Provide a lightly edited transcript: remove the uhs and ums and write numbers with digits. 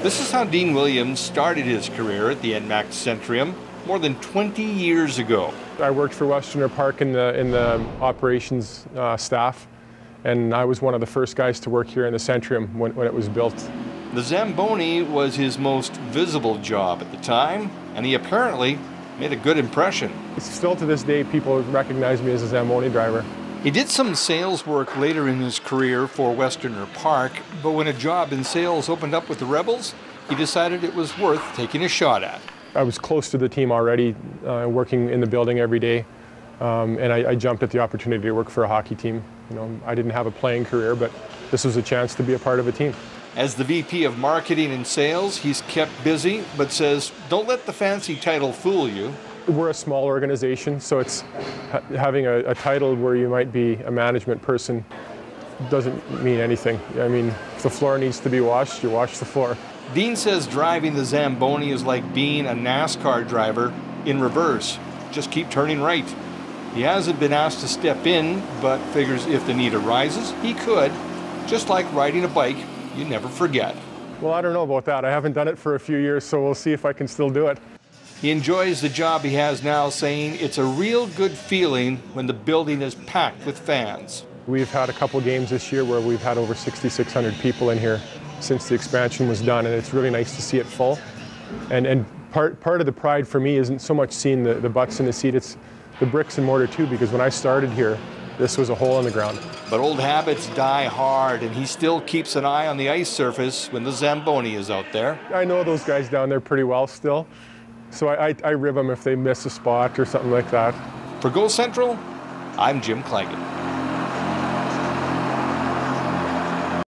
This is how Dean Williams started his career at the NMAX Centrium more than 20 years ago. I worked for Westerner Park in the operations staff, and I was one of the first guys to work here in the Centrium when it was built. The Zamboni was his most visible job at the time, and he apparently made a good impression. Still to this day, people recognize me as a Zamboni driver. He did some sales work later in his career for Westerner Park, but when a job in sales opened up with the Rebels, he decided it was worth taking a shot at. I was close to the team already, working in the building every day, and I jumped at the opportunity to work for a hockey team. You know, I didn't have a playing career, but this was a chance to be a part of a team. As the VP of Marketing and Sales, he's kept busy, but says, don't let the fancy title fool you. We're a small organization, so it's having a title where you might be a management person doesn't mean anything. I mean, if the floor needs to be washed, you wash the floor. Dean says driving the Zamboni is like being a NASCAR driver in reverse. Just keep turning right. He hasn't been asked to step in, but figures if the need arises, he could. Just like riding a bike, you never forget. Well, I don't know about that. I haven't done it for a few years, so we'll see if I can still do it. He enjoys the job he has now, saying it's a real good feeling when the building is packed with fans. We've had a couple games this year where we've had over 6,600 people in here since the expansion was done, and it's really nice to see it full. And part of the pride for me isn't so much seeing the butts in the seat, it's the bricks and mortar too, because when I started here, this was a hole in the ground. But old habits die hard, and he still keeps an eye on the ice surface when the Zamboni is out there. I know those guys down there pretty well still, so I rib them if they miss a spot or something like that. For Go Central, I'm Jim Claggett.